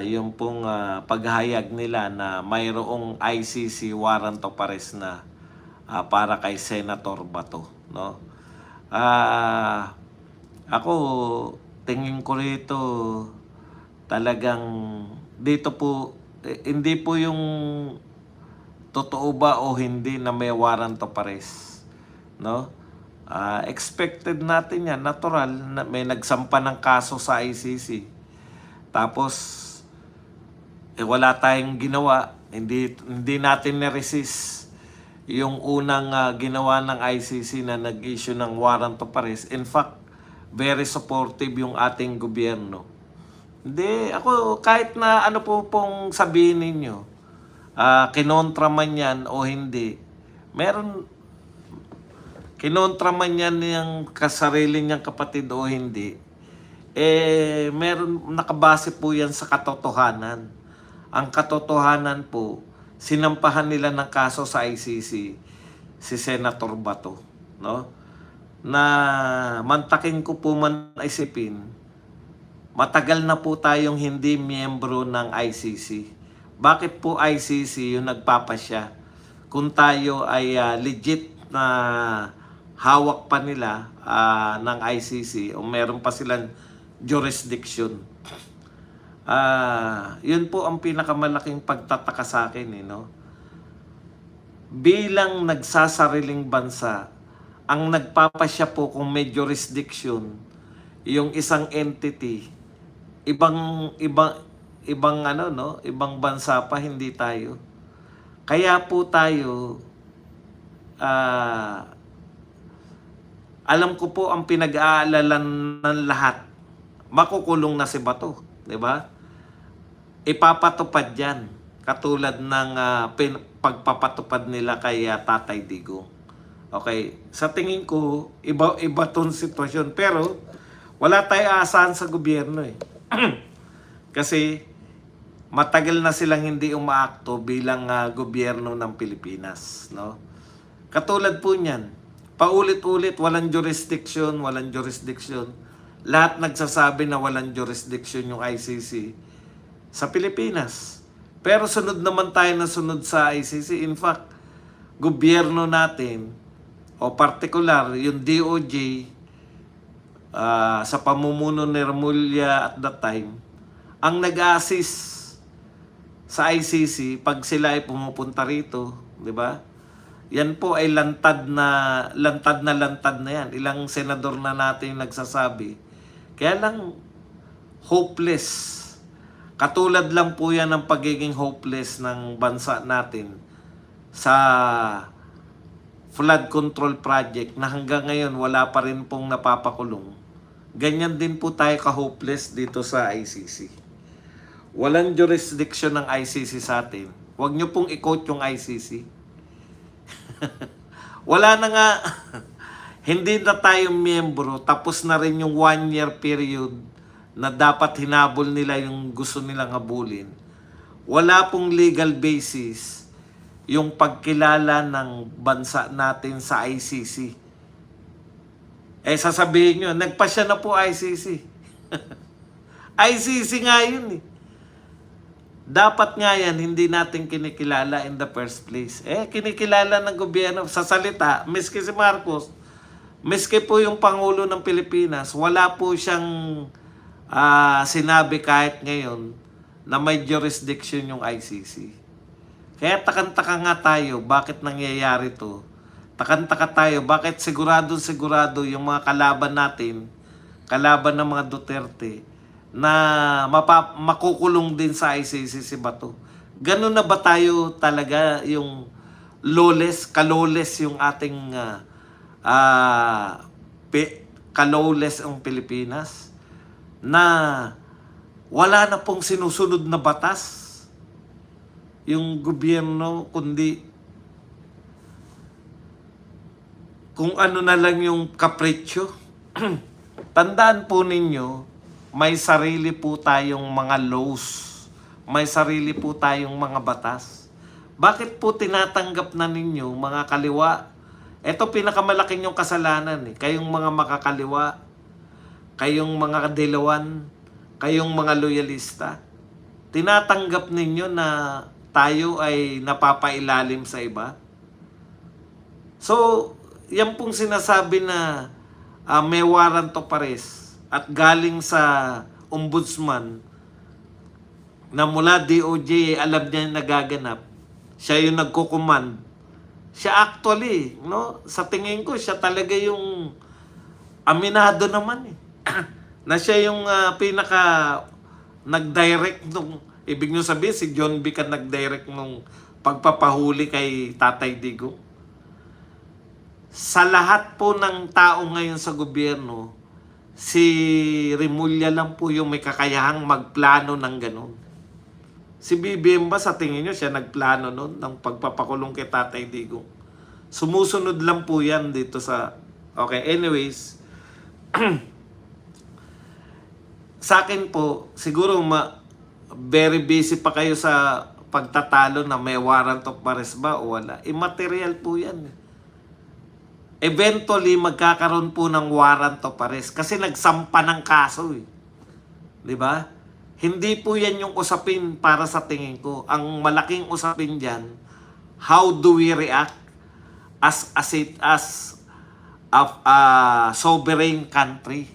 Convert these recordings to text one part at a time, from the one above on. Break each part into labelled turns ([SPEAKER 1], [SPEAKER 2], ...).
[SPEAKER 1] yung pong paghahayag nila na mayroong ICC warrant of arrest na para kay Senator Bato, no? Ako, tingin ko rito talagang dito po hindi po yung totoo ba o hindi na may warrant of arrest, no? Expected natin yan, natural na may nagsampa ng kaso sa ICC. Tapos wala tayong ginawa, hindi natin na-resist yung unang ginawa ng ICC na nag-issue ng warrant of arrest. In fact, very supportive yung ating gobyerno. Hindi, ako kahit na ano po pong sabihin ninyo, kinontra man yan o hindi, kinontra man yan yung kasarili niyang kapatid o hindi, meron nakabase po yan sa katotohanan. Ang katotohanan po, sinampahan nila ng kaso sa ICC si Senator Bato, no? Na mantakin ko po man isipin, matagal na po tayong hindi miyembro ng ICC. Bakit po ICC yung nagpapasya? Kung tayo ay legit na hawak pa nila ng ICC o meron pa silang jurisdiction. Yun po ang pinakamalaking pagtataka sa akin, no? Bilang nagsasariling bansa, ang nagpapasya po kung may jurisdiction, yung isang entity, ibang ano, no? Ibang bansa pa, hindi tayo. Kaya po tayo, alam ko po ang pinag-aalalan ng lahat, makukulong na si Bato, di ba? Ipapatupad yan, katulad ng pagpapatupad nila kay Tatay Digong. Okay, sa tingin ko, iba tong sitwasyon. Pero, wala tayong aasahan sa gobyerno eh. Kasi, matagal na silang hindi umaakto bilang gobyerno ng Pilipinas, no? Katulad po niyan, paulit-ulit, walang jurisdiction. Lahat nagsasabi na walang jurisdiction yung ICC sa Pilipinas. Pero sunod naman tayo na sunod sa ICC. In fact, gobyerno natin, o particular, yung DOJ, sa pamumuno ni Remulla at that time, ang nag-assist sa ICC pag sila ay pumupunta rito, di ba? Yan po ay lantad na yan. Ilang senador na natin nagsasabi. Kaya lang, hopeless. Katulad lang po yan ng pagiging hopeless ng bansa natin sa flood control project na hanggang ngayon wala pa rin pong napapakulong. Ganyan din po tayo ka-hopeless dito sa ICC. Walang jurisdiction ng ICC sa atin. Huwag nyo pong i-quote yung ICC. Wala na nga, hindi na tayo miyembro, tapos na rin yung 1-year period na dapat hinabol nila yung gusto nilang habulin. Wala pong legal basis yung pagkilala ng bansa natin sa ICC. Sasabihin nyo, nagpasya na po ICC. ICC nga yun eh. Dapat nga yan, hindi natin kinikilala in the first place. Kinikilala ng gobyerno sa salita, miski si Marcos, miski po yung Pangulo ng Pilipinas, wala po siyang sinabi kahit ngayon na may jurisdiction yung ICC. Kaya takantaka nga tayo, bakit nangyayari to? Takantaka tayo, bakit sigurado yung mga kalaban natin, kalaban ng mga Duterte, na makukulong din sa ICC si Bato. Ganun na ba tayo talaga yung kalawless yung ating kalawless ang Pilipinas na wala na pong sinusunod na batas yung gobyerno, kundi kung ano na lang yung kapritsyo. Tandaan po ninyo, may sarili po tayong mga laws. May sarili po tayong mga batas. Bakit po tinatanggap na ninyo, mga kaliwa? Ito pinakamalaking yung kasalanan eh. Kayong mga makakaliwa, kayong mga dilawan, kayong mga loyalista. tinatanggap ninyo na tayo ay napapailalim sa iba? So, yan pong sinasabi na may warrant of arrest at galing sa ombudsman na mula DOJ, alam niya yung nagaganap. Siya yung nagkukuman. Siya actually, no? Sa tingin ko, siya talaga yung aminado naman eh. Na siya yung pinaka nag-direct nung, ibig nyo sabihin, si John B. ka nag-direct nung pagpapahuli kay Tatay Digong. Sa lahat po ng tao ngayon sa gobyerno, si Remulla lang po yung may kakayahang magplano ng ganun. Si BBM ba sa tingin nyo siya nagplano nun ng pagpapakulong kay Tatay Digong? Sumusunod lang po yan dito sa... Okay, anyways. Sa akin po, siguro very busy pa kayo sa pagtatalo na may warrant of arrest ba o wala. Immaterial po yan. Eventually, magkakaroon po ng warrant of arrest kasi nagsampa ng kaso eh. Di ba? Hindi po yan yung usapin para sa tingin ko. Ang malaking usapin dyan, how do we react as a sovereign country?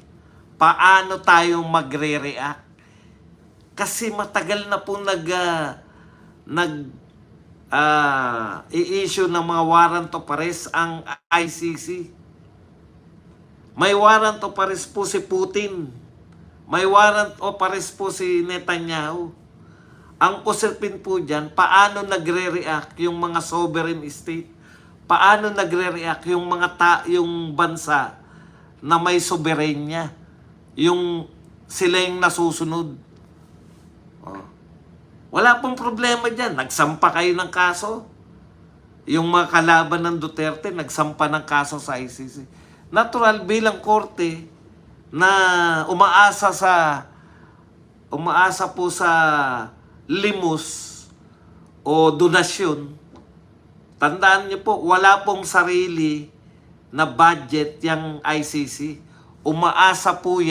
[SPEAKER 1] Paano tayo magre-react? Kasi matagal na po i-issue ng mga warrant of arrest ang ICC. May warrant of arrest po si Putin. May warrant of arrest po si Netanyahu. Ang usapin po dyan, paano nagre-react yung mga sovereign state? Paano nagre-react yung yung bansa na may soberenya? Yung sila yung nasusunod. Oh. Wala pong problema dyan. Nagsampa kayo ng kaso. Yung mga kalaban ng Duterte, nagsampa ng kaso sa ICC. Natural bilang korte na umaasa po sa limos o donasyon. Tandaan niyo po, wala pong sarili na budget yung ICC. Umaasa po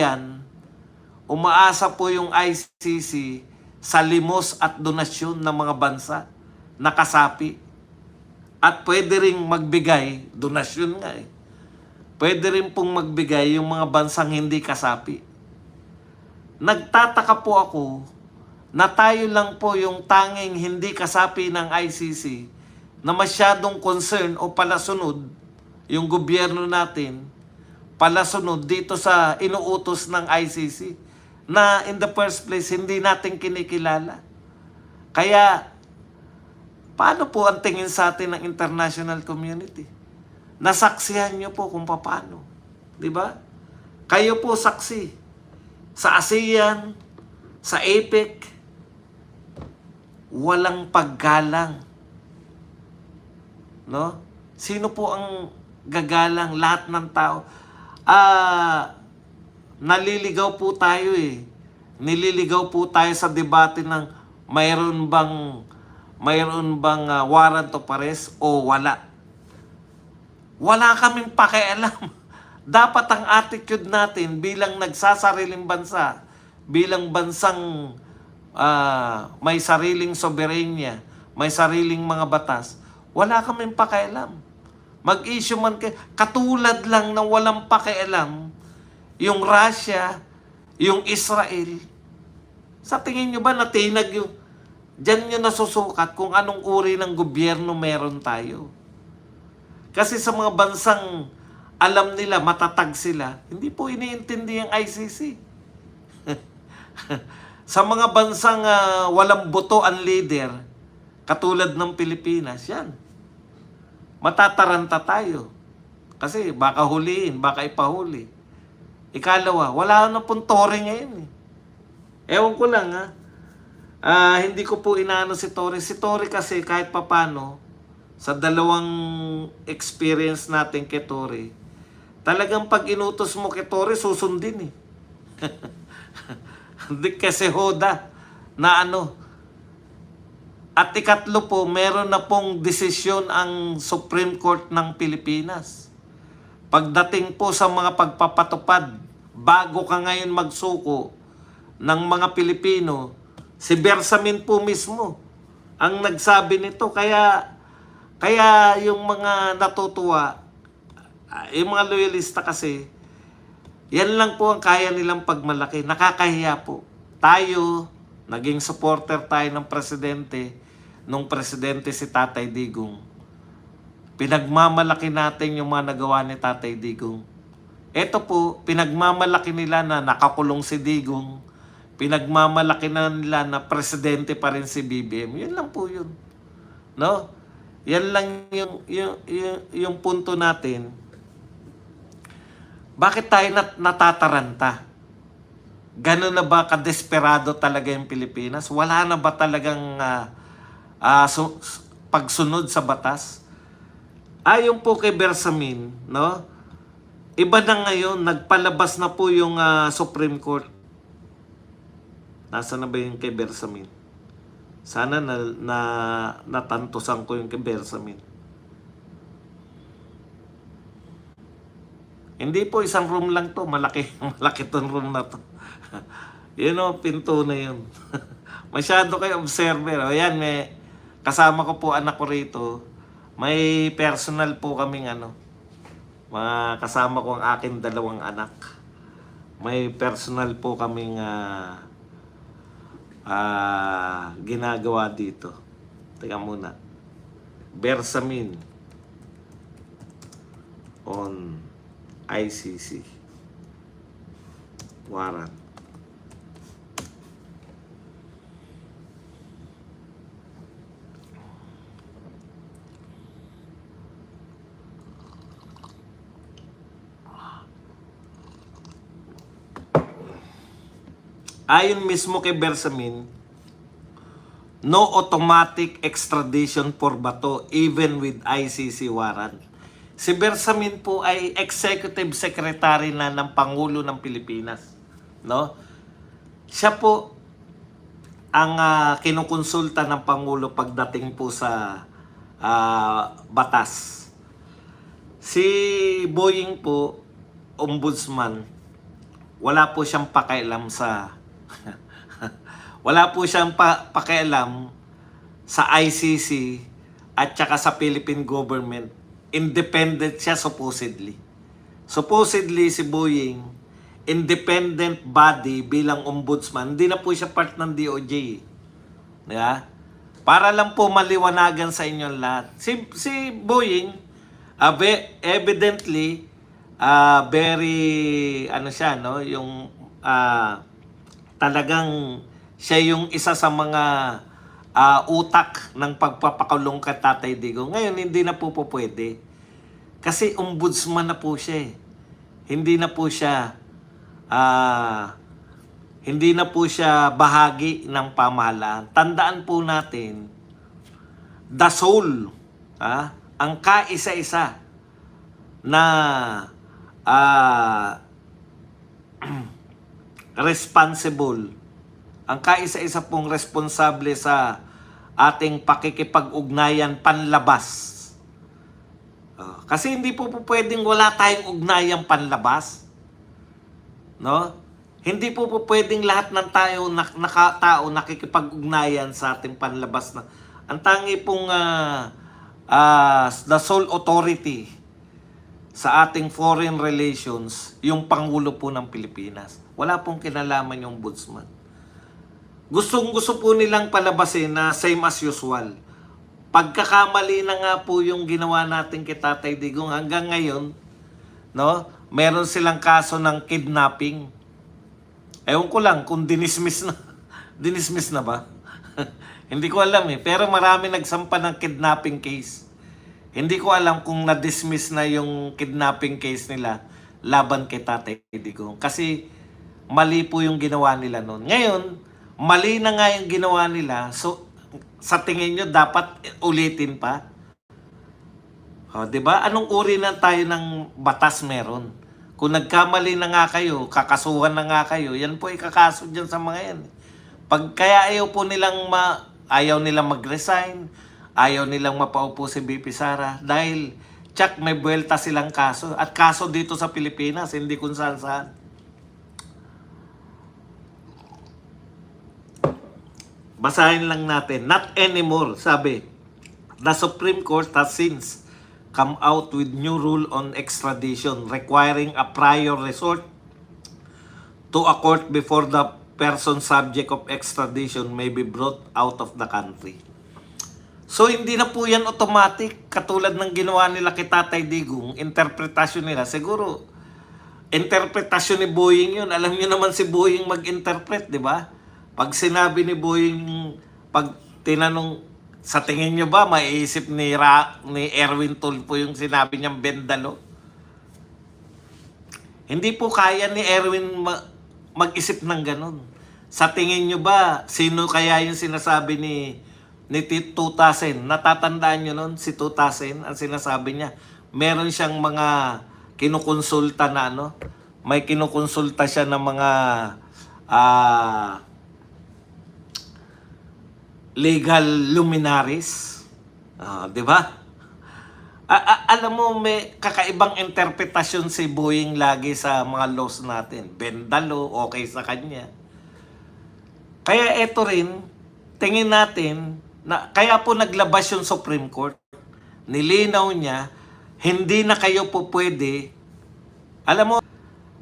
[SPEAKER 1] yung ICC sa limos at donasyon ng mga bansa na kasapi. At pwede ring magbigay, donasyon nga eh. Pwede rin pong magbigay yung mga bansang hindi kasapi. Nagtataka po ako na tayo lang po yung tanging hindi kasapi ng ICC na masyadong concern o palasunod yung gobyerno natin, palasunod dito sa inuutos ng ICC na in the first place hindi natin kinikilala. Kaya, paano po ang tingin sa atin ng international community? Nasaksihan nyo po kung paano. Di ba? Kayo po saksi. Sa ASEAN, sa APEC, walang paggalang. No? Sino po ang gagalang? Lahat ng tao. Naliligaw po tayo eh. Nililigaw po tayo sa debate ng mayroon bang warrant of arrest o wala. Wala kaming pakialam. Dapat ang attitude natin bilang nagsasariling bansa, bilang bansang may sariling soberenya, may sariling mga batas, wala kaming pakialam. Mag-issue man kayo. Katulad lang ng walang pakialam yung Russia, yung Israel. Sa tingin nyo ba natinag yung... Diyan nyo nasusukat kung anong uri ng gobyerno meron tayo. Kasi sa mga bansang alam nila, matatag sila, hindi po iniintindi ang ICC. Sa mga bansang walang boto ang leader, katulad ng Pilipinas, yan. Matataranta tayo. Kasi baka huliin, baka ipahuli. Ikalawa, wala na pong Tory ngayon eh. Ewan ko lang hindi ko po inaano si Tory. Si Tory kasi kahit papano, sa dalawang experience natin kay Tory, talagang pag inutos mo kay Tory, susundin eh. Hindi kasi hoda na ano. At ikatlo po, meron na pong desisyon ang Supreme Court ng Pilipinas. Pagdating po sa mga pagpapatupad, bago ka ngayon magsuko ng mga Pilipino Si Bersamin po mismo ang nagsabi nito. Kaya yung mga natutuwa, yung mga loyalista kasi, yan lang po ang kaya nilang pagmalaki. Nakakahiya po. Tayo, naging supporter tayo ng presidente, nung presidente si Tatay Digong. Pinagmamalaki natin yung mga nagawa ni Tatay Digong. Ito po, pinagmamalaki nila na nakakulong si Digong. Pinagmamalaki na nila na presidente pa rin si BBM. Yun lang po yun. No? Yan lang yung punto natin. Bakit tayo natataranta? Gano'n na ba kadesperado talaga yung Pilipinas? Wala na ba talagang pagsunod sa batas? Ayon po kay Bersamin, no? Iba na ngayon, nagpalabas na po yung Supreme Court. Nasaan na ba yung kay Bersamin? Sana natantosan ko yung kay Bersamin. Hindi po isang room lang to, malaki tong room na to. Yun o, pinto na yun. Masyado kayo observer. O yan, may kasama ko po anak ko rito. May personal po kaming mga kasama ko ang aking dalawang anak. May personal po kaming ginagawa dito. Teka muna. Bersamin on ICC warrant. Ayon mismo kay Bersamin, no automatic extradition for Bato even with ICC warrant. Si Bersamin po ay Executive Secretary na ng Pangulo ng Pilipinas. No? Siya po ang kinukonsulta ng Pangulo pagdating po sa batas. Si Boying po, ombudsman, wala po siyang pakialam sa wala po siyang pakialam sa ICC at saka sa Philippine government. Independent siya supposedly. Supposedly si Boying, independent body bilang ombudsman, hindi na po siya part ng DOJ. Yeah? Para lang po maliwanagan sa inyong lahat. Si Boying, evidently, very, siya, no? Yung, talagang siya yung isa sa mga utak ng pagpapakulong kay Tatay Digong. Ngayon, hindi na po pwede. Kasi ombudsman na po siya eh. Hindi na po siya bahagi ng pamahalaan. Tandaan po natin, the soul, ang kaisa-isa na responsible, ang kaisa-isa pong responsable sa ating pakikipag-ugnayan panlabas. Kasi hindi po pwedeng wala tayong ugnayang panlabas. No? Hindi po pwedeng lahat ng tao nakikipag-ugnayan sa ating panlabas na. Ang tangi pong the sole authority sa ating foreign relations, yung Pangulo po ng Pilipinas. Wala pong kinalaman yung ombudsman. Gustong-gusto po nilang palabasin na same as usual. Pagkakamali na nga po yung ginawa natin kay Tatay Digong hanggang ngayon, no? Meron silang kaso ng kidnapping. Ewan ko lang kung dinismiss na. Dinismiss na ba? Hindi ko alam eh. Pero marami nagsampa ng kidnapping case. Hindi ko alam kung na-dismiss na yung kidnapping case nila laban kay Tatay Digong. Kasi mali po yung ginawa nila noon. Ngayon, mali na nga yung ginawa nila. So, sa tingin nyo, dapat ulitin pa? Diba? Anong uri na tayo ng batas meron? Kung nagkamali na nga kayo, kakasuhan na nga kayo, yan po ikakaso dyan sa mga yan. Pag kaya ayaw nilang mag-resign, ayaw nilang mapaupo si BP Sara, dahil tsak may buwelta silang kaso. At kaso dito sa Pilipinas, hindi kung saan-saan. basahin lang natin. Not anymore, sabi. The Supreme Court has since come out with new rule on extradition requiring a prior resort to a court before the person subject of extradition may be brought out of the country. So hindi na po yan automatic katulad ng ginawa nila kay Tatay Digong, interpretasyon nila. Siguro, interpretasyon ni Boying yun. Alam niyo naman si Boying mag-interpret, di ba? Pag sinabi ni Boying, pag tinanong, sa tingin niyo ba, maiisip ni Erwin Tulfo yung sinabi niyang bendalo? Hindi po kaya ni Erwin mag-isip ng ganun. Sa tingin nyo ba, sino kaya yung sinasabi ni Tutasen? Natatandaan nyo nun, si Tutasen, ang sinasabi niya, meron siyang mga kinukonsulta na ano, may kinukonsulta siya ng mga legal luminaries. Di ba? Alam mo, may kakaibang interpretasyon si Boying lagi sa mga laws natin. Bendalo, okay sa kanya. Kaya eto rin, tingin natin, kaya po naglabas yung Supreme Court. Nilinaw niya, hindi na kayo po pwede. Alam mo,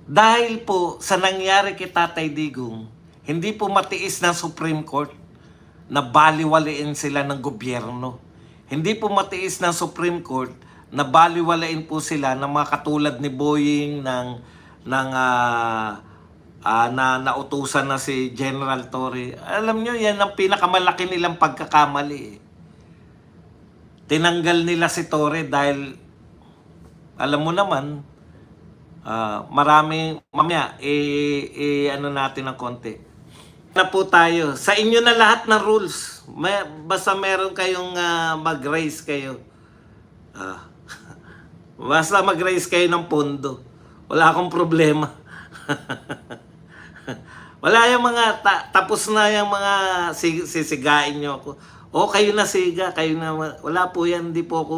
[SPEAKER 1] dahil po sa nangyari kay Tatay Digong, hindi po matiis ng Supreme Court na baliwalain sila ng gobyerno. Hindi po matiis ng Supreme Court na baliwalain po sila ng mga katulad ni Boying na nautusan na si General Torre. Alam nyo, yan ang pinakamalaki nilang pagkakamali. Tinanggal nila si Torre dahil, alam mo naman, mamaya, ano natin ng konti. Na po tayo. Sa inyo na lahat ng rules. Basta meron kayong mag-raise kayo. Basta mag-raise kayo ng pondo. Wala akong problema. Wala yung mga, tapos na yung mga sisigain nyo ako. O kayo na siga, kayo na, wala po yan, hindi po ako,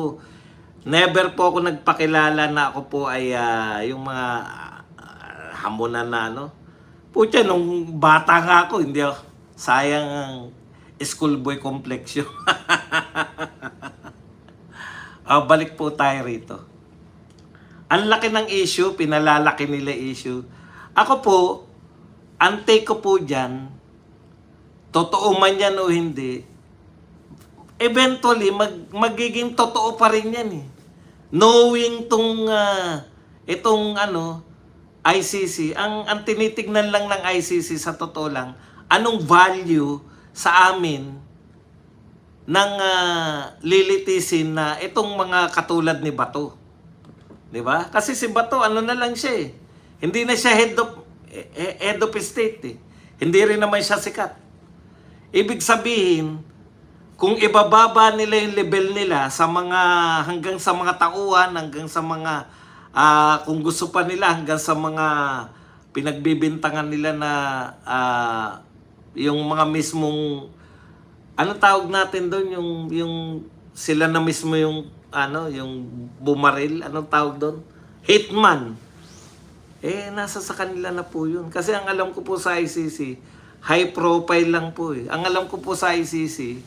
[SPEAKER 1] never po ako nagpakilala na ako po ay yung mga hamunan na ano. Pucha, nung bata nga ako, hindi ako, sayang ang schoolboy complex yun. Balik po tayo rito. Ang laki ng issue, pinalalaki nila issue. Ako po, ang take ko po dyan, totoo man yan o hindi, eventually, magiging totoo pa rin yan eh. Knowing itong ICC, ang tinitignan lang ng ICC sa totoo lang, anong value sa amin ng lilitisin na itong mga katulad ni Bato. Di ba? Kasi si Bato, ano na lang siya eh. Hindi na siya head of state eh. Hindi rin naman siya sikat. Ibig sabihin, kung ibababa nila yung level nila sa mga, hanggang sa mga tauhan, hanggang sa mga, kung gusto pa nila, hanggang sa mga pinagbibintangan nila na yung mga mismong, ano tawag natin doon, yung sila na mismo yung, yung bumaril, anong tawag doon? Hitman. Nasa sa kanila na po yun. Kasi ang alam ko po sa ICC, high profile lang po eh. Ang alam ko po sa ICC,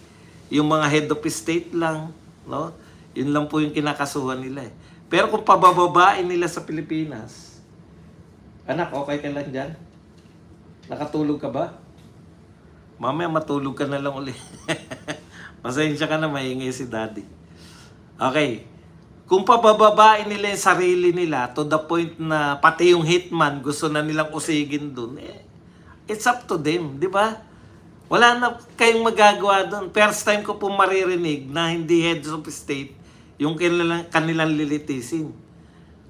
[SPEAKER 1] yung mga head of state lang, no? Yun lang po yung kinakasuhan nila eh. Pero kung pabababain nila sa Pilipinas, anak, okay ka lang dyan? Nakatulog ka ba? Mamaya matulog ka na lang ulit. Pasensya ka na, maingay si daddy. Okay. Kung pabababain nila yung sarili nila to the point na pati yung hitman gusto na nilang usigin dun, it's up to them, di ba? Wala na kayong magagawa dun. First time ko po maririnig na hindi heads of state yung kanilang lilitisin.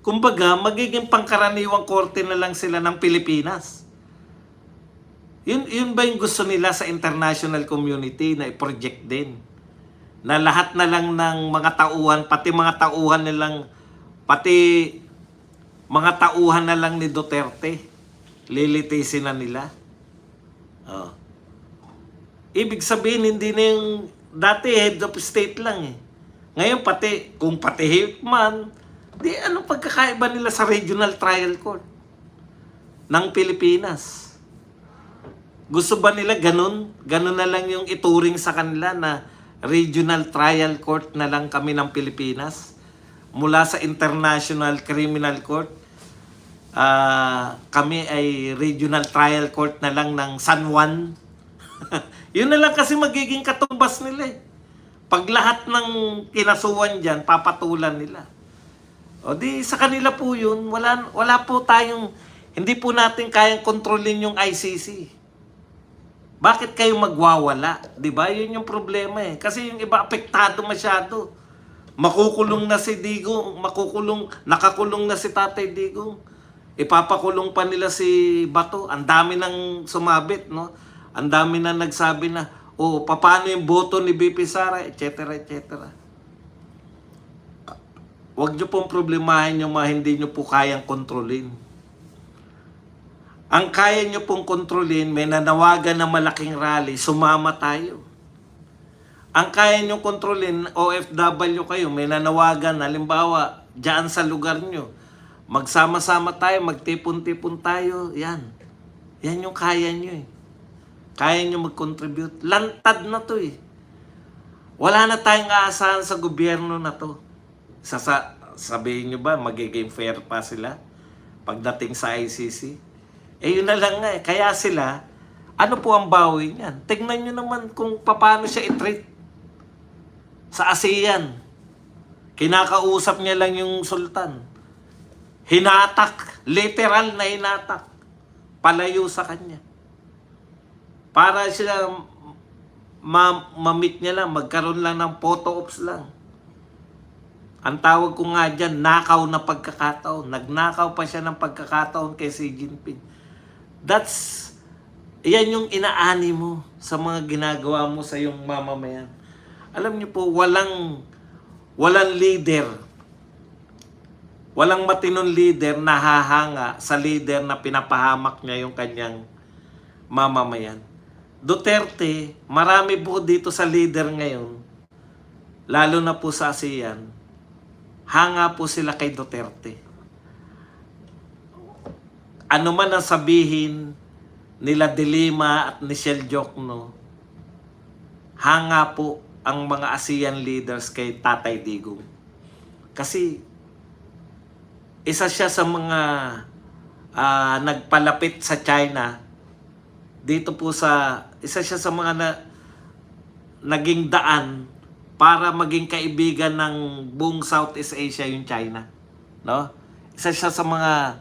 [SPEAKER 1] Kumbaga, magiging pangkaraniwang korte na lang sila ng Pilipinas. Yun ba yung gusto nila sa international community na i-project din? Na lahat na lang ng mga tauhan, pati mga tauhan na lang ni Duterte, lilitisin na nila. Ibig sabihin, hindi na yung dati head of state lang eh. Ngayon kung pati hitman, di anong pagkakaiba nila sa regional trial court ng Pilipinas? Gusto ba nila ganun? Ganun na lang yung ituring sa kanila na regional trial court na lang kami ng Pilipinas? Mula sa International Criminal Court, kami ay regional trial court na lang ng San Juan. Yun na lang kasi magiging katumbas nila eh. Pag lahat ng kinasuhan dyan, papatulan nila. O di sa kanila po yun, wala po tayong, hindi po natin kayang kontrolin yung ICC. Bakit kayo magwawala? Di ba? Yun yung problema eh. Kasi yung iba apektado masyado. Makukulong na si Digong, nakakulong na si Tatay Digong. Ipapakulong pa nila si Bato. Ang dami nang sumabit, no? Ang dami na nagsabi na, oh, paano yung boto ni BP Sara, etc., etc. Huwag nyo pong problemahin yung mga hindi nyo po kayang kontrolin. Ang kaya nyo pong kontrolin, may nanawagan na malaking rally, sumama tayo. Ang kaya nyo kontrolin, OFW kayo, may nanawagan, halimbawa, dyan sa lugar nyo, magsama-sama tayo, magtipon-tipon tayo, yan. Yan yung kaya nyo eh. Kaya nyo mag-contribute. Lantad na to eh. Wala na tayong aasahan sa gobyerno na to. Sabihin nyo ba, magiging fair pa sila pagdating sa ICC? Eh yun na lang nga eh. Kaya sila, ano po ang bawi niyan? Tignan nyo naman kung paano siya i-treat sa ASEAN. Kinakausap niya lang yung sultan. Hinatak. Literal na hinatak. Palayo sa kanya. Para sila ma-meet niya lang, magkaroon lang ng photo ops lang. Ang tawag ko nga dyan, nakaw na pagkakataon. Nagnakaw pa siya ng pagkakataon kay Xi Jinping. Yan yung inaani mo sa mga ginagawa mo sa iyong mamamayan. Alam niyo po, walang leader. Walang matinong leader na hahanga sa leader na pinapahamak niya yung kanyang mamamayan. Duterte, marami po dito sa leader ngayon, lalo na po sa ASEAN, hanga po sila kay Duterte. Ano man ang sabihin nila De Lima at Michelle Diokno, hanga po ang mga ASEAN leaders kay Tatay Digong. Kasi isa siya sa mga nagpalapit sa China dito po isa siya sa mga naging daan para maging kaibigan ng buong Southeast Asia yung China, no? Isa siya sa mga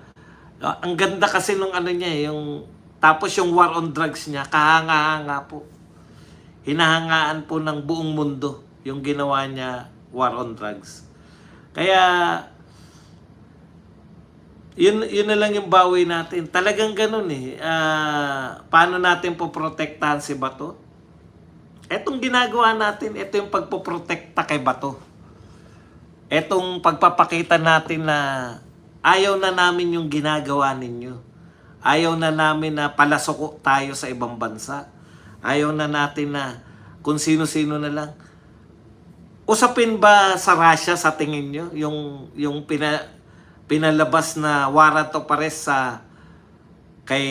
[SPEAKER 1] ang ganda kasi nung ano niya, yung tapos yung war on drugs niya, kahanga-hanga po. Hinahangaan po ng buong mundo yung ginawa niya, war on drugs. Kaya yun na lang yung bawi natin. Talagang ganun eh. Paano natin poprotektahan si Bato? Etong ginagawa natin, ito yung pagpoprotekta kay Bato. Etong pagpapakita natin na ayaw na namin yung ginagawa ninyo. Ayaw na namin na palasoko tayo sa ibang bansa. Ayaw na natin na kung sino-sino na lang. Usapin ba sa Russia sa tingin nyo? Yung pinalabas na warrant of arrest kay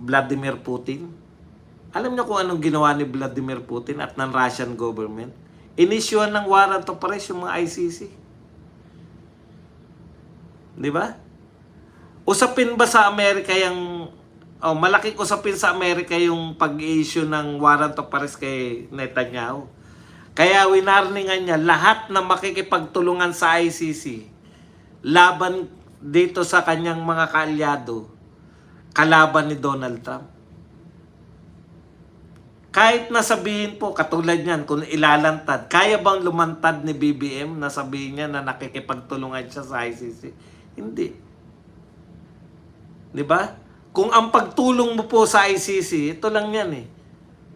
[SPEAKER 1] Vladimir Putin. Alam niyo kung anong ginawa ni Vladimir Putin at ng Russian government? Inisyuhan ng warrant of arrest yung mga ICC. Di ba? Usapin ba sa Amerika malaking usapin sa Amerika yung pag-issue ng warrant of arrest kay Netanyahu. Kaya winarningan niya lahat na makikipagtulungan sa ICC laban dito sa kanyang mga kaalyado, kalaban ni Donald Trump. Kahit nasabihin po, katulad niyan, kung ilalantad, kaya bang lumantad ni BBM na sabihin niya na nakikipagtulungan siya sa ICC? Hindi. Di ba? Kung ang pagtulong mo po sa ICC, ito lang yan eh.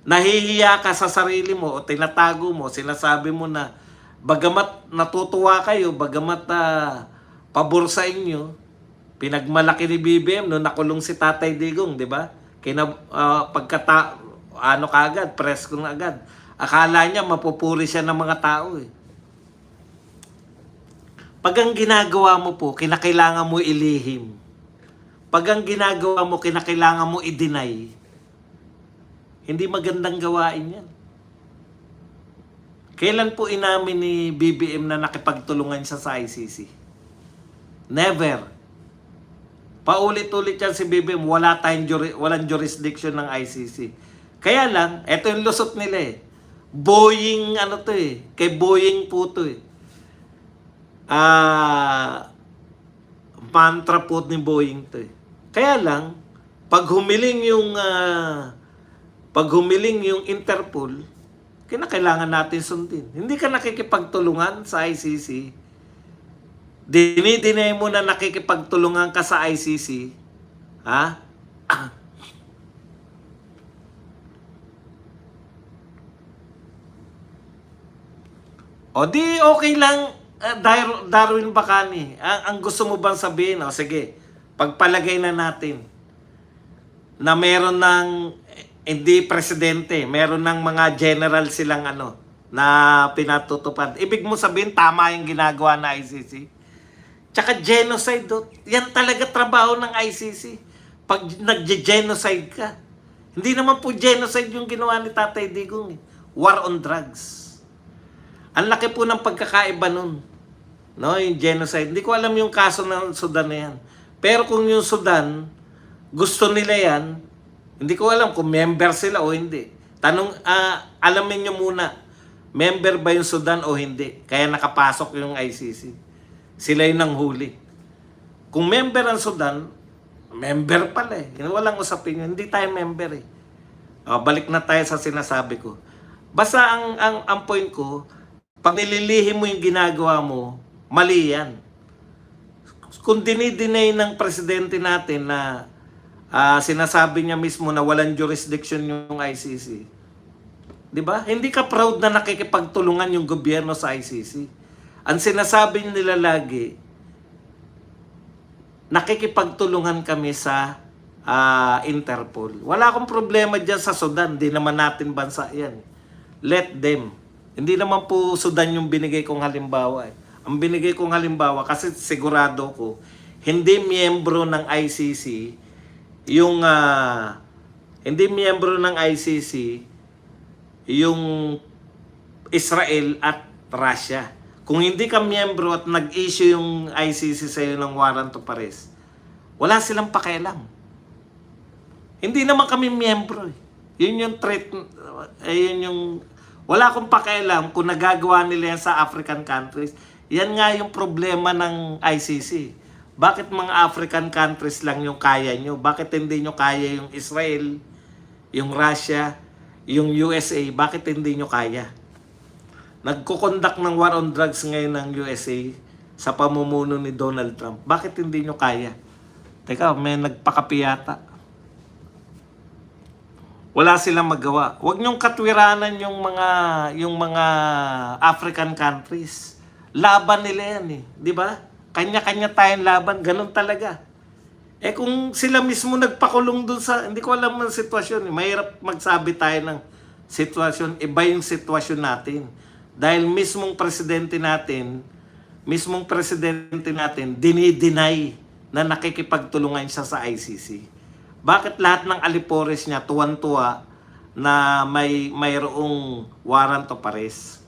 [SPEAKER 1] Nahihiya ka sa sarili mo o tinatago mo, sinasabi mo na bagamat natutuwa kayo, bagamat pabor sa inyo, pinagmalaki ni BBM no nakulong si Tatay Digong, di ba? Kagad, press ko na agad. Akala niya mapupuri siya ng mga tao eh. Pag ang ginagawa mo po, kinakailangan mo ilihim. Pag ang ginagawa mo, kinakailangan mo i-deny. Hindi magandang gawain yan. Kailan po inamin ni BBM na nakipagtulungan siya sa ICC? Never. Paulit-ulit yan si BBM, walang jurisdiction ng ICC. Kaya lang, eto yung lusot nila eh. Boeing, ano to eh. Kay Boeing po to eh. Mantra po ni Boeing to eh. Kaya lang, pag humiling yung Interpol, kinakailangan natin sundin. Hindi ka nakikipagtulungan sa ICC. Dinidinay mo na nakikipagtulungan ka sa ICC. Ha? O di okay lang, Darwin Bacani. Ang gusto mo bang sabihin? O sige, pagpalagay na natin na meron ng hindi presidente, meron ng mga general silang na pinatutupad. Ibig mo sabihin, tama yung ginagawa na ICC? Tsaka genocide, yan talaga trabaho ng ICC. Pag nag-genocide ka, hindi naman po genocide yung ginawa ni Tatay Digong. War on drugs. Ang laki po ng pagkakaiba nun. No, yung genocide. Hindi ko alam yung kaso ng Sudan na yan. Pero kung yung Sudan, gusto nila yan, hindi ko alam kung member sila o hindi. Alamin nyo muna, member ba yung Sudan o hindi? Kaya nakapasok yung ICC. Sila yung nanghuli. Kung member ang Sudan, member pala eh. Walang usapin yun. Hindi tayo member eh. Balik na tayo sa sinasabi ko. Basta ang point ko, pag nililihim mo yung ginagawa mo, mali yan. Kung dinidinay ng presidente natin na sinasabi niya mismo na walang jurisdiction yung ICC. 'Di ba? Hindi ka proud na nakikipagtulungan yung gobyerno sa ICC. Ang sinasabi nila lagi, nakikipagtulungan kami sa Interpol. Wala akong problema diyan sa Sudan, di naman natin bansa 'yan. Let them. Hindi naman po Sudan yung binigay kong halimbawa. Ang binigay kong halimbawa kasi sigurado ko hindi miyembro ng ICC yung hindi miyembro ng ICC yung Israel at Russia. Kung hindi ka miyembro at nag-issue yung ICC sa iyo ng warrant of arrest, wala silang pakialam. Hindi naman kami miyembro. Yun yung threat, yun yung wala akong pakialam kung nagagawa nila yan sa African countries. Yan nga yung problema ng ICC. Bakit mga African countries lang yung kaya nyo? Bakit hindi nyo kaya yung Israel, yung Russia, yung USA? Bakit hindi nyo kaya? Nagkukondak ng war on drugs ngayon ng USA sa pamumuno ni Donald Trump. Bakit hindi nyo kaya? Teka, may nagpakapi yata. Wala silang magawa. Huwag nyong katwiranan yung mga African countries. Laban nila yan eh. Di ba? Kanya-kanya tayong laban, ganun talaga. Eh kung sila mismo nagpakulong dun sa, hindi ko alam ang sitwasyon. Mahirap magsabi tayo ng sitwasyon, iba yung sitwasyon natin. Dahil mismong presidente natin, dinideny na nakikipagtulungan siya sa ICC. Bakit lahat ng alipores niya tuwan-tuwa na mayroong warrant of arrest?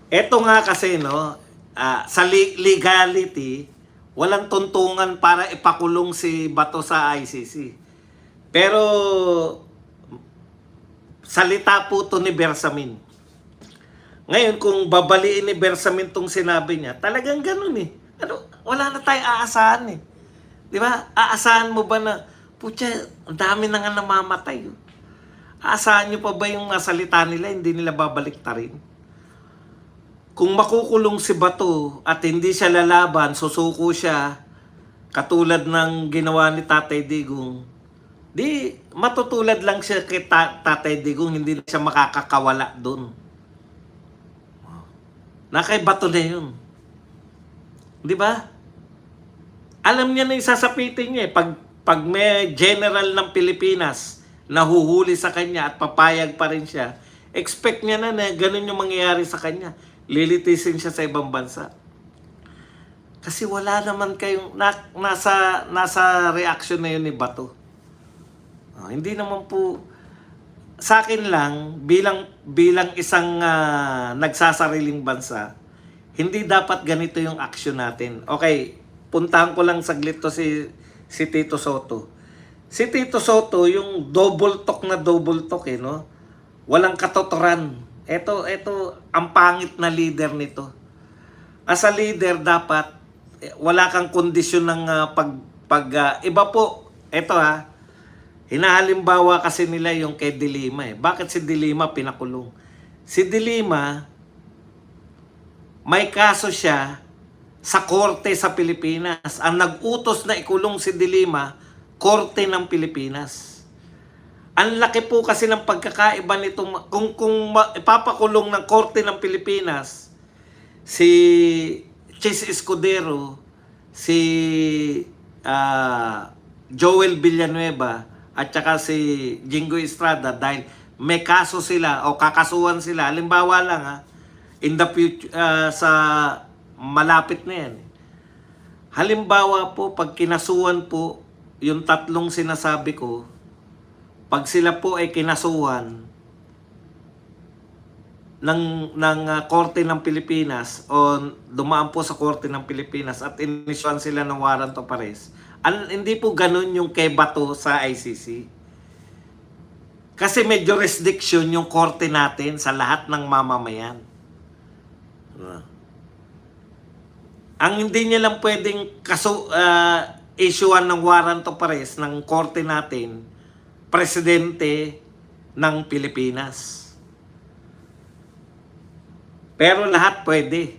[SPEAKER 1] Eto nga kasi sa legality, walang tuntungan para ipakulong si Bato sa ICC. Pero salita po to ni Bersamin. Ngayon kung babaliin ni Bersamin tong sinabi niya, talagang ganun eh. Wala na tayong aasahan eh. 'Di ba? Aasahan mo ba na putya, ang dami na nga namamatay. Aasahan nyo pa ba yung salita nila, hindi nila babaliktarin? Kung makukulong si Bato at hindi siya lalaban, susuko siya, katulad ng ginawa ni Tatay Digong, di matutulad lang siya kay Tatay Digong, hindi siya makakakawala doon. Na kay Bato na yun. Di ba? Alam niya na yung sasapitin niya eh. Pag may general ng Pilipinas nahuhuli sa kanya at papayag pa rin siya, expect niya na ganun yung mangyayari sa kanya. Lilitisin siya sa ibang bansa. Kasi wala naman kayong nasa reaction na yun ni Bato. Hindi naman po sa akin lang bilang isang nagsasariling bansa, hindi dapat ganito yung action natin. Okay, puntahan ko lang saglit to si Tito Soto. Si Tito Soto yung double talk no? Walang katotoran. Ito ang pangit na leader nito. As a leader dapat wala kang kondisyon ng iba po. Ito hinahalimbawa kasi nila yung kay De Lima. Bakit si De Lima pinakulong? Si De Lima, may kaso siya sa korte sa Pilipinas. Ang nag-utos na ikulong si De Lima, korte ng Pilipinas. Ang laki po kasi ng pagkakaiba nito. Kung ipapakulong ng korte ng Pilipinas, si Chis Escudero, si Joel Villanueva, at saka si Jingoy Estrada, dahil may kaso sila o kakasuhan sila. Halimbawa lang in the future, sa malapit na yan. Halimbawa po, pag kinasuhan po, yung tatlong sinasabi ko, pag sila po ay kinasuhan ng Korte ng Pilipinas o dumaan po sa Korte ng Pilipinas at inisyuhan sila ng warrant of arrest, hindi po ganun yung kay Bato sa ICC. Kasi may jurisdiction yung korte natin sa lahat ng mamamayan. Ang hindi niya lang pwedeng issuean ng warrant of arrest ng korte natin, presidente ng Pilipinas. Pero lahat pwede.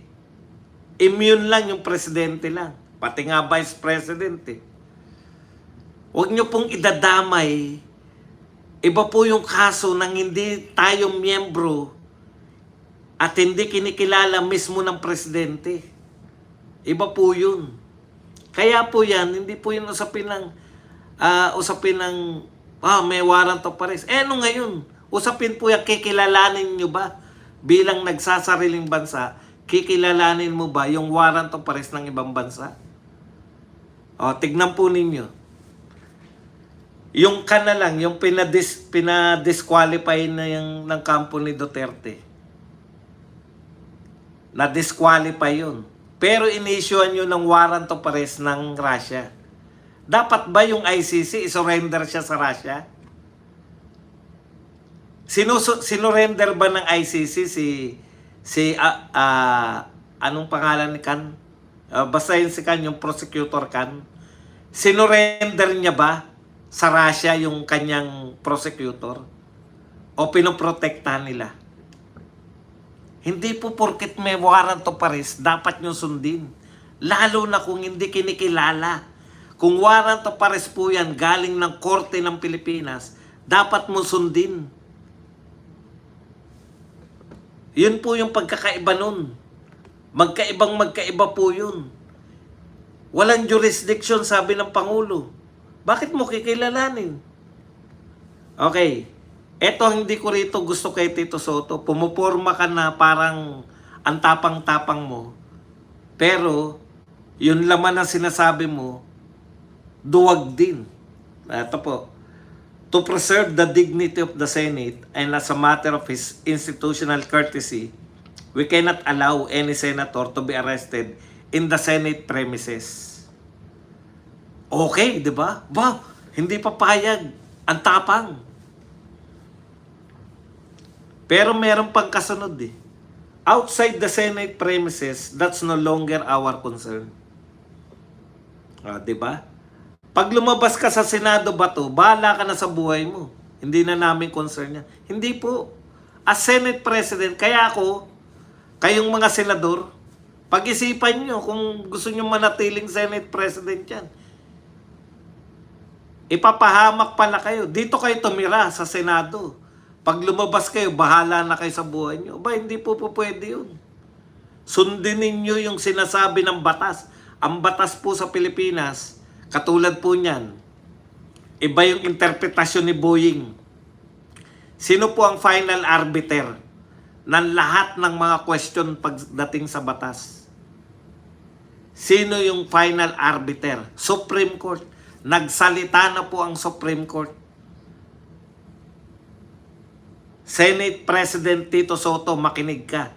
[SPEAKER 1] Immune lang yung presidente lang. Pati nga vice president Huwag nyo pong idadamay. Iba po yung kaso ng hindi tayo miyembro at hindi kinikilala mismo ng presidente. Iba po yun. Kaya po yan, hindi po yun usapin ng may warrant of arrest. Ano ngayon? Usapin po yan, kikilalanin nyo ba bilang nagsasariling bansa? Kikilalanin mo ba yung warrant of arrest ng ibang bansa? Tignan po ninyo. Yung lang, yung pinadisqualify na yung ng kampo ni Duterte. Na-disqualify yun. Pero in-issuean yun ng warrant of arrest ng Russia. Dapat ba yung ICC isurrender siya sa Russia? Sinurrender ba ng ICC anong pangalan ni Kan? Basta yun si Kan, yung prosecutor Kan. Sinurrender niya ba sa Russia yung kanyang prosecutor? O pinoprotektahan nila? Hindi po porket may warrant of arrest, dapat nyo sundin. Lalo na kung hindi kinikilala. Kung warrant of arrest po yan galing ng korte ng Pilipinas, dapat mo sundin. Yun po yung pagkakaiba nun. Magkaiba po yun. Walang jurisdiction, sabi ng Pangulo. Bakit mo kikilalanin? Okay. Eto hindi ko rito gusto kay Tito Soto. Pumuporma ka na parang ang tapang-tapang mo. Pero, yun laman ang sinasabi mo, duwag din. Ito po. To preserve the dignity of the Senate and as a matter of his institutional courtesy, we cannot allow any senator to be arrested in the Senate premises. Okay, di ba? Hindi papayag. Ang tapang. Pero meron pang kasunod Outside the Senate premises, that's no longer our concern. Di ba? Pag lumabas ka sa Senado, Bato, bahala ka na sa buhay mo. Hindi na namin concern yan. Hindi po. As Senate President, kayong mga senador, pag-isipan nyo kung gusto nyo manatiling Senate President yan. Ipapahamak pala kayo. Dito kayo tumira sa Senado. Pag lumabas kayo, bahala na kayo sa buhay nyo. Hindi po pwede yun. Sundin ninyo yung sinasabi ng batas. Ang batas po sa Pilipinas, katulad po niyan, iba yung interpretasyon ni Boying. Sino po ang final arbiter ng lahat ng mga question pagdating sa batas? Sino yung final arbiter? Supreme Court. Nagsalita na po ang Supreme Court. Senate President Tito Soto, makinig ka.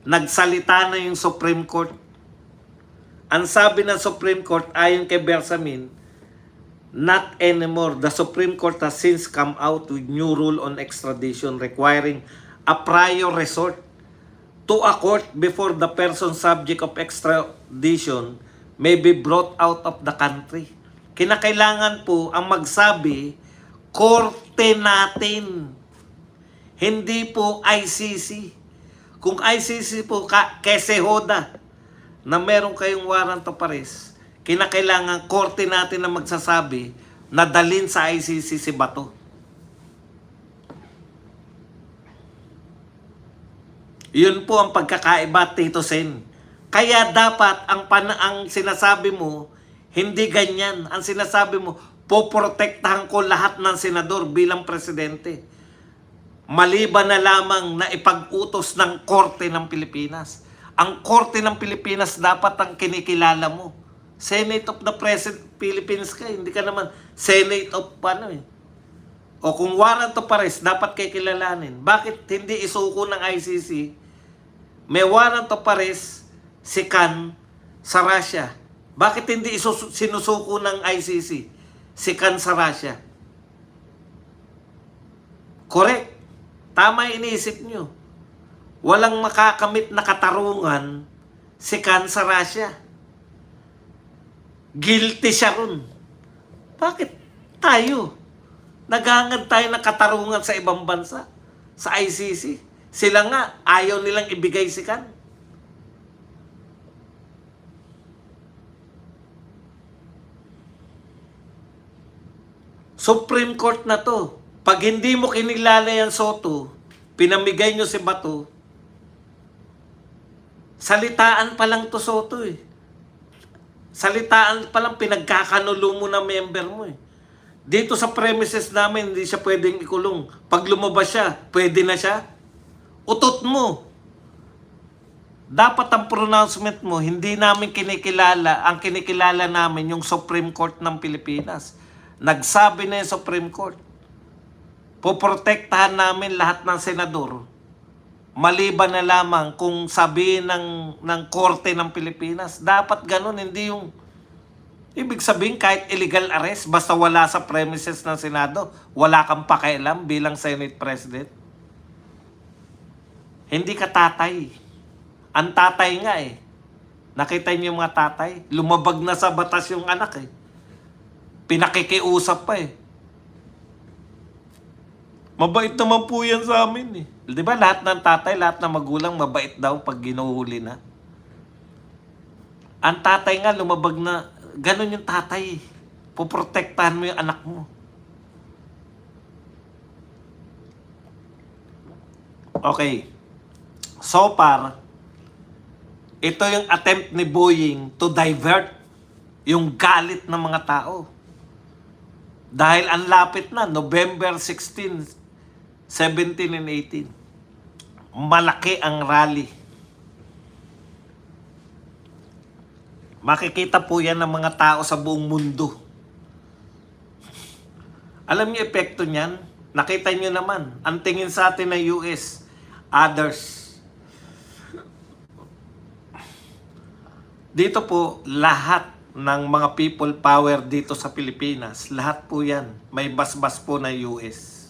[SPEAKER 1] Nagsalita na yung Supreme Court. Ang sabi ng Supreme Court, ayon kay Bersamin, not anymore. The Supreme Court has since come out with new rule on extradition requiring a prior resort to a court before the person subject of extradition may be brought out of the country. Kinakailangan po ang magsabi, korte natin. Hindi po ICC. Kung ICC po, kesehoda, na meron kayong warrant of arrest, kinakailangan korte natin na magsasabi na dalhin sa ICC si Bato. Yun po ang pagkakaiba, Tito Sen. Kaya dapat ang sinasabi mo, hindi ganyan. Ang sinasabi mo, poprotektahan ko lahat ng senador bilang presidente. Maliban na lamang na ipag-utos ng Korte ng Pilipinas. Ang Korte ng Pilipinas dapat ang kinikilala mo. Senate of the Philippines ka, hindi ka naman Senate of O kung warrant of arrest, dapat kay kilalanin. Bakit hindi isuko ng ICC? May warrant of arrest si Khan sa Russia. Bakit hindi sinusuko ng ICC si Khan sa Russia? Correct. Tama yung iniisip nyo. Walang makakamit na katarungan si Khan sa Russia. Guilty siya ron. Bakit tayo? Naghangad tayo ng katarungan sa ibang bansa. Sa ICC. Sila nga, ayaw nilang ibigay si Khan. Supreme Court na to. Pag hindi mo kinilala yan, Soto, pinamigay nyo si Bato, salitaan pa lang to, Soto eh. Salitaan pa lang, pinagkakanulo mo na member mo eh. Dito sa premises namin, hindi siya pwedeng ikulong. Pag lumabas siya, pwede na siya. Utot mo. Dapat ang pronouncement mo, hindi namin kinikilala, ang kinikilala namin yung Supreme Court ng Pilipinas. Nagsabi na yung Supreme Court. Poprotektahan namin lahat ng senador. Maliban na lamang kung sabihin ng Korte ng Pilipinas. Dapat ganun, hindi yung ibig sabihin kahit illegal arrest, basta wala sa premises ng Senado, wala kang pakialam bilang Senate President. Hindi ka tatay. Ang tatay nga eh. Nakita niyo yung mga tatay? Lumabag na sa batas yung anak eh. Pinakikiusap pa eh. Mabait naman po yan sa amin eh. Di ba lahat ng tatay, lahat ng magulang mabait daw pag ginuhuli na? Ang tatay nga lumabag na, ganun yung tatay eh. Puprotektahan mo yung anak mo. Okay. So far, ito yung attempt ni Boying to divert yung galit ng mga tao. Dahil ang lapit na, November 16, 17 and 18. Malaki ang rally. Makikita po yan ng mga tao sa buong mundo. Alam niyo epekto niyan? Nakita niyo naman. Ang tingin sa atin ng US, others. Dito po, lahat ng mga people power dito sa Pilipinas, lahat po yan, may basbas po na US.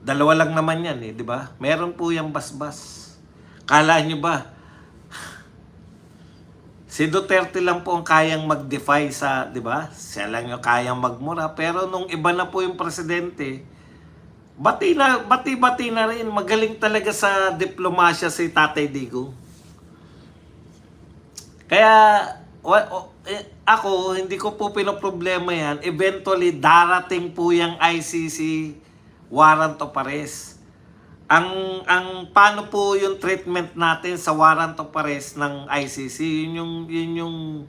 [SPEAKER 1] Dalawa lang naman yan eh, di ba? Meron po yung basbas. Kala nyo ba, si Duterte lang po ang kayang mag-defy sa, di ba? Siya lang yung kayang magmura. Pero nung iba na po yung presidente, bati na rin. Magaling talaga sa diplomasya si Tatay Digong. Kaya, ako, hindi ko po pinoproblema yan. Eventually, darating po yung ICC warrant of arrest. Ang paano po yung treatment natin sa warrant of arrest ng ICC, yun yung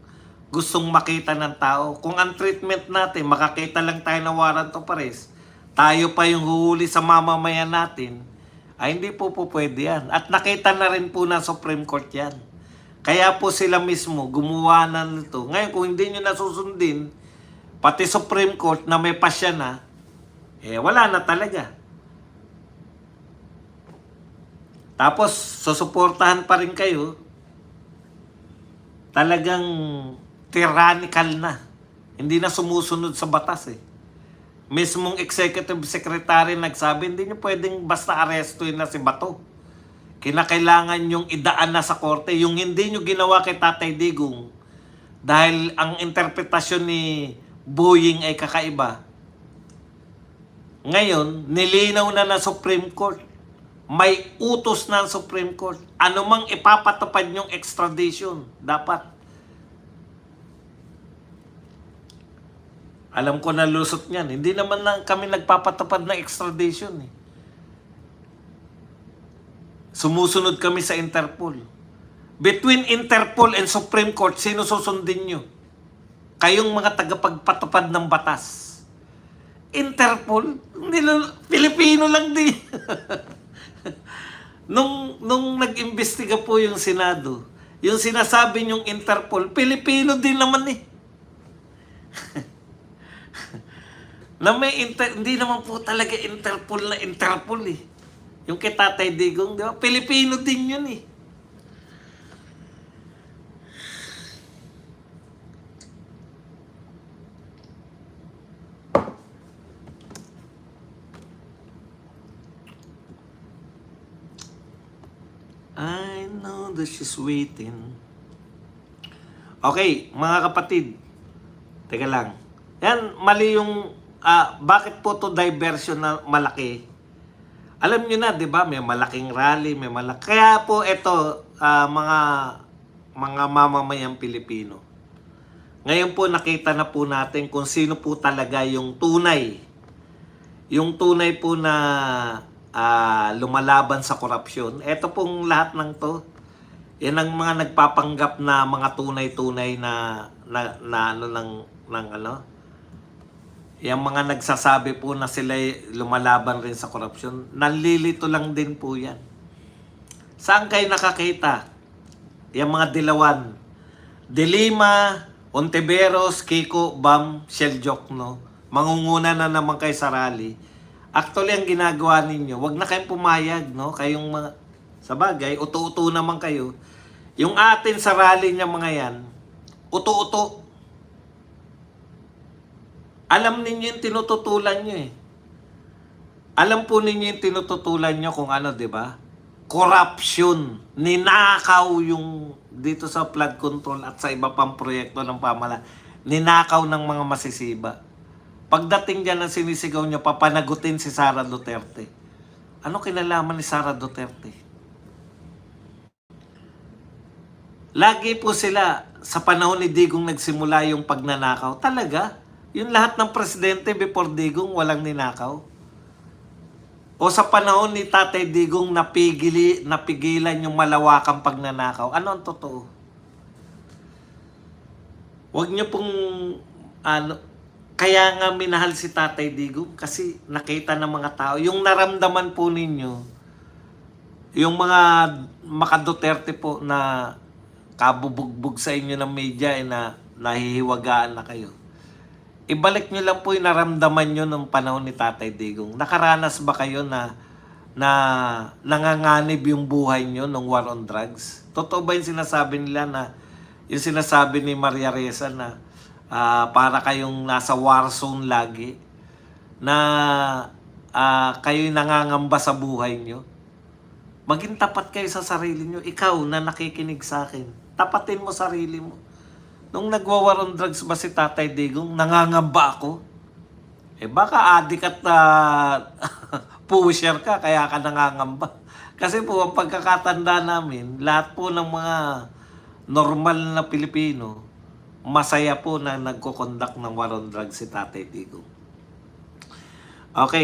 [SPEAKER 1] gustong makita ng tao. Kung ang treatment natin, makakita lang tayo ng warrant of arrest, tayo pa yung huhuli sa mamamayan natin, ay hindi po pwede yan. At nakita na rin po na Supreme Court yan. Kaya po sila mismo gumawa na nito. Ngayon, kung hindi nyo nasusundin, pati Supreme Court na may pasya na, wala na talaga. Tapos, susuportahan pa rin kayo, talagang tyrannical na. Hindi na sumusunod sa batas Mismong executive secretary nagsabi, hindi nyo pwedeng basta arestuin na si Bato. Kinakailangan yung idaan na sa korte. Yung hindi nyo ginawa kay Tatay Digong, dahil ang interpretasyon ni Boying ay kakaiba. Ngayon, nilinaw na Supreme Court. May utos na ang Supreme Court. Ano mang ipapatupad yung extradition, dapat. Alam ko na lusot niyan. Hindi naman lang kami nagpapatupad ng extradition Sumusunod kami sa Interpol. Between Interpol and Supreme Court, sino susundin nyo? Kayong mga tagapagpatupad ng batas. Interpol? Pilipino lang din. nung nag-imbestiga po yung Senado, yung sinasabi nyong Interpol, Pilipino din naman na hindi naman po talaga Interpol na Interpol Yung kay Tatay Digong, di ba? Pilipino din yun I know that she's waiting. Okay, mga kapatid. Teka lang. Yan, mali yung bakit po to diversion na malaki? Alam niyo na, 'di ba? May malaking rally, may malaki. Kaya po ito mga mamamayang Pilipino. Ngayon po nakita na po natin kung sino po talaga yung tunay. Yung tunay po na lumalaban sa korupsyon. Ito pong lahat ng to. Yan ang mga nagpapanggap na mga tunay-tunay na yung mga nagsasabi po na sila lumalaban rin sa korupsyon, nalilito lang din po yan. Saan kayo nakakita? Yung mga dilawan. Dilima, Ontiveros, Kiko, Bam, Sheljokno, mangunguna na naman kayo sa rally. Actually, ang ginagawa ninyo, wag na kayong pumayag, no? Kayong mga, sa bagay, uto-uto naman kayo. Yung atin sa rally niya mga yan, uto-uto. Alam ninyo yung tinututulan nyo Alam po ninyo yung tinututulan nyo kung ano, di ba? Corruption. Ninakaw yung dito sa flood control at sa iba pang proyekto ng pamahalaan. Ninakaw ng mga masisiba. Pagdating dyan ang sinisigaw nyo, papanagutin si Sara Duterte. Ano kinalaman ni Sara Duterte? Lagi po sila, sa panahon ni Digong nagsimula yung pagnanakaw. Talaga? Yung lahat ng presidente before Digong walang ninakaw? O sa panahon ni Tatay Digong napigilan yung malawakang pagnanakaw? Ano ang totoo? Huwag niyo pong kaya nga minahal si Tatay Digong kasi nakita ng mga tao. Yung naramdaman po ninyo, yung mga maka-Duterte po na kabubugbog sa inyo ng media na nahihiwagaan na kayo. Ibalik nyo lang po yung naramdaman nyo ng panahon ni Tatay Digong. Nakaranas ba kayo na nanganganib yung buhay nyo nung war on drugs? Totoo ba yung sinasabi nila na, yung sinasabi ni Maria Reza na para kayong nasa war zone lagi? Na kayo'y nangangamba sa buhay nyo? Maging tapat kayo sa sarili nyo. Ikaw na nakikinig sa akin, tapatin mo sarili mo. Nung nagwa-war on drugs ba si Tatay Digong, nangangamba ako? Baka adik at pusher ka, kaya ka nangangamba. Kasi po, ang pagkakatanda namin, lahat po ng mga normal na Pilipino, masaya po na nagko-conduct ng war on drugs si Tatay Digong. Okay.